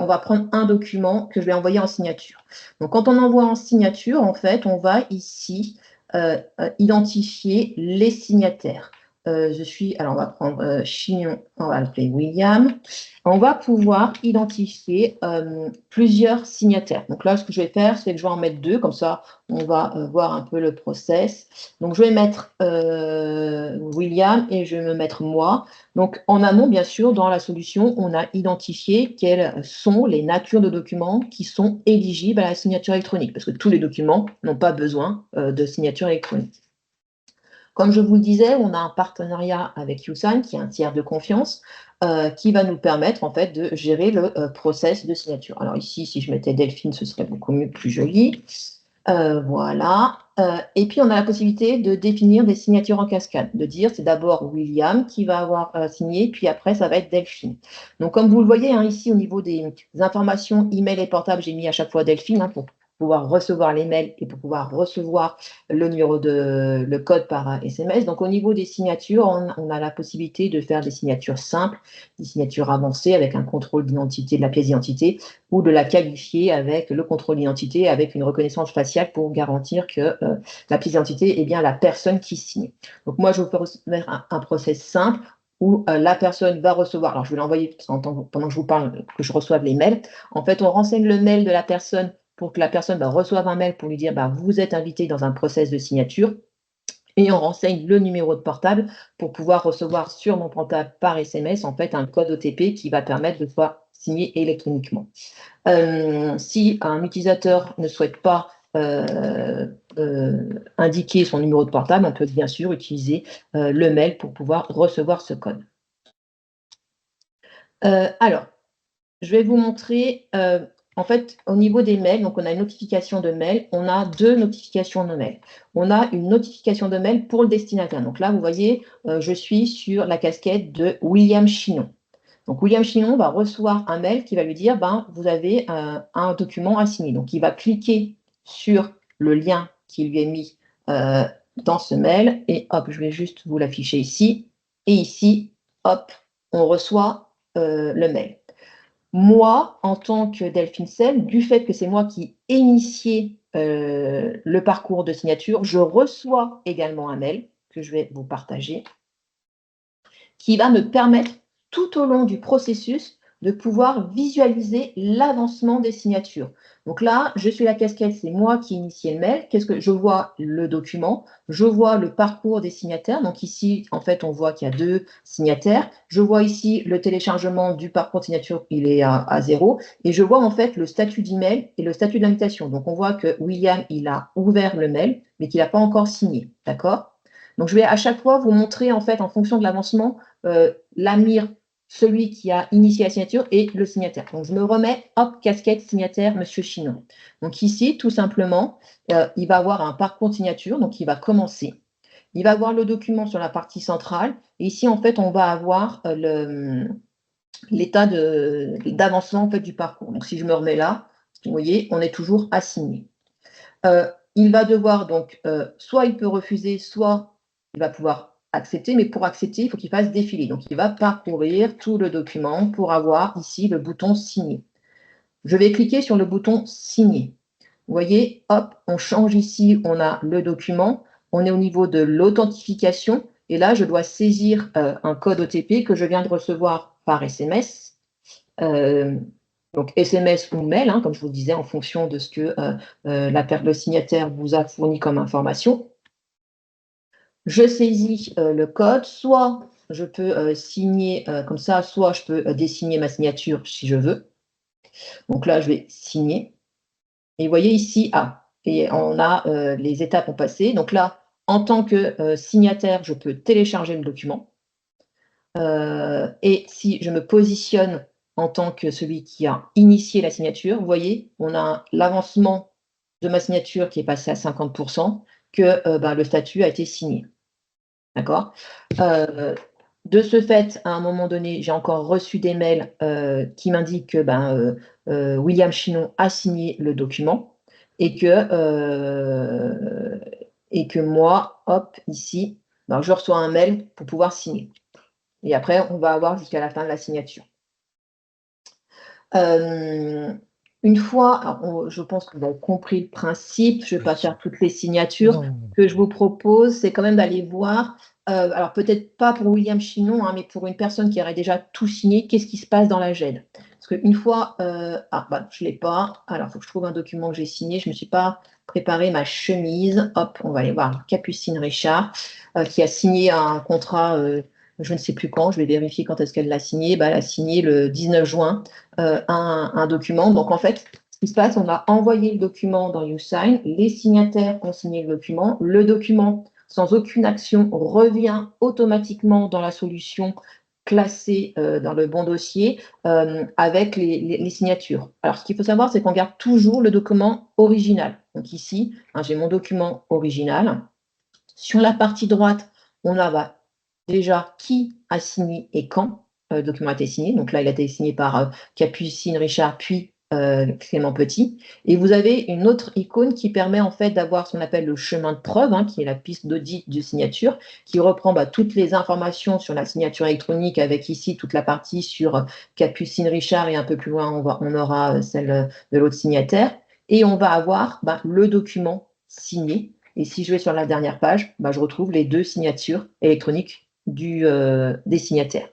va prendre un document que je vais envoyer en signature. Donc, quand on envoie en signature, en fait, on va ici identifier les signataires. Alors on va prendre Chignon, on va l'appeler William. On va pouvoir identifier plusieurs signataires. Donc là, ce que je vais faire, c'est que je vais en mettre 2, comme ça, on va voir un peu le process. Donc je vais mettre William et je vais me mettre moi. Donc en amont, bien sûr, dans la solution, on a identifié quelles sont les natures de documents qui sont éligibles à la signature électronique, parce que tous les documents n'ont pas besoin de signature électronique. Comme je vous le disais, on a un partenariat avec YouSign, qui est un tiers de confiance, qui va nous permettre en fait de gérer le process de signature. Alors ici, si je mettais Delphine, ce serait beaucoup mieux, plus joli. Voilà. Et puis, on a la possibilité de définir des signatures en cascade, de dire c'est d'abord William qui va avoir signé, puis après, ça va être Delphine. Donc, comme vous le voyez, hein, ici, au niveau des informations email et portable, j'ai mis à chaque fois Delphine pour pouvoir recevoir les mails et pour pouvoir recevoir le code par SMS. Donc, au niveau des signatures, on a la possibilité de faire des signatures simples, des signatures avancées avec un contrôle d'identité de la pièce d'identité, ou de la qualifier avec le contrôle d'identité, avec une reconnaissance faciale pour garantir que la pièce d'identité est bien la personne qui signe. Donc moi, je vais faire un process simple où la personne va recevoir, alors je vais l'envoyer pendant que je vous parle, que je reçoive les mails. En fait, on renseigne le mail de la personne pour que la personne reçoive un mail pour lui dire vous êtes invité dans un process de signature. Et on renseigne le numéro de portable pour pouvoir recevoir sur mon portable par SMS en fait un code OTP qui va permettre de pouvoir signer électroniquement. Si un utilisateur ne souhaite pas indiquer son numéro de portable, on peut bien sûr utiliser le mail pour pouvoir recevoir ce code. Alors, je vais vous montrer, en fait, au niveau des mails, donc on a une notification de mail, on a 2 notifications de mail. On a une notification de mail pour le destinataire. Donc là, vous voyez, je suis sur la casquette de William Chinon. Donc, William Chinon va recevoir un mail qui va lui dire vous avez un document à signer. Donc, il va cliquer sur le lien qui lui est mis dans ce mail et hop, je vais juste vous l'afficher ici. Et ici, hop, on reçoit le mail. Moi, en tant que Delphine Sell, du fait que c'est moi qui ai initié le parcours de signature, je reçois également un mail que je vais vous partager qui va me permettre tout au long du processus de pouvoir visualiser l'avancement des signatures. Donc là, je suis la casquette, c'est moi qui ai initié le mail. Qu'est-ce que je vois? Le document, je vois le parcours des signataires. Donc ici, en fait, on voit qu'il y a 2 signataires. Je vois ici le téléchargement du parcours de signature, il est à 0. Et je vois en fait le statut d'email et le statut d'invitation. Donc on voit que William, il a ouvert le mail, mais qu'il n'a pas encore signé. D'accord? Donc je vais à chaque fois vous montrer en fait en fonction de l'avancement l'AMIR, celui qui a initié la signature, et le signataire. Donc, je me remets, hop, casquette signataire, Monsieur Chinon. Donc, ici, tout simplement, il va avoir un parcours de signature, donc il va commencer. Il va avoir le document sur la partie centrale, et ici, en fait, on va avoir l'état d'avancement en fait, du parcours. Donc, si je me remets là, vous voyez, on est toujours assigné. Il va devoir donc, soit il peut refuser, soit il va pouvoir accepter, mais pour accepter, il faut qu'il fasse défiler. Donc, il va parcourir tout le document pour avoir ici le bouton signer. Je vais cliquer sur le bouton signer. Vous voyez, hop, on change ici, on a le document, on est au niveau de l'authentification, et là, je dois saisir un code OTP que je viens de recevoir par SMS. Donc SMS ou mail, comme je vous le disais, en fonction de ce que le signataire vous a fourni comme information. Je saisis le code, soit je peux signer comme ça, soit je peux désigner ma signature si je veux. Donc là, je vais signer. Et vous voyez ici, et on a les étapes ont passé. Donc là, en tant que signataire, je peux télécharger le document. Et si je me positionne en tant que celui qui a initié la signature, vous voyez, on a l'avancement de ma signature qui est passé à 50%, que le statut a été signé. D'accord? De ce fait, à un moment donné, j'ai encore reçu des mails qui m'indiquent que William Chinon a signé le document et que moi, hop, ici, je reçois un mail pour pouvoir signer. Et après, on va avoir jusqu'à la fin de la signature. Une fois, alors, je pense que vous avez compris le principe, je ne vais pas Oui. faire toutes les signatures. Non. Ce que je vous propose, c'est quand même d'aller voir, alors peut-être pas pour William Chinon, hein, mais pour une personne qui aurait déjà tout signé, qu'est-ce qui se passe dans la GED? Parce qu'une fois, je ne l'ai pas. Alors, il faut que je trouve un document que j'ai signé. Je ne me suis pas préparé ma chemise. Hop, on va aller voir Capucine Richard, qui a signé un contrat, je ne sais plus quand, je vais vérifier quand est-ce qu'elle l'a signé. Bah, elle a signé le 19 juin un document. Donc, en fait, ce qui se passe, on a envoyé le document dans YouSign, les signataires ont signé le document, sans aucune action, revient automatiquement dans la solution classée dans le bon dossier avec les signatures. Alors, ce qu'il faut savoir, c'est qu'on garde toujours le document original. Donc ici, hein, j'ai mon document original. Sur la partie droite, on a déjà qui a signé et quand le document a été signé. Donc là, il a été signé par Capucine Richard, puis Clément Petit. Et vous avez une autre icône qui permet en fait d'avoir ce qu'on appelle le chemin de preuve, hein, qui est la piste d'audit de signature, qui reprend toutes les informations sur la signature électronique, avec ici toute la partie sur Capucine Richard, et un peu plus loin, on aura celle de l'autre signataire. Et on va avoir le document signé. Et si je vais sur la dernière page, je retrouve les deux signatures électroniques des signataires.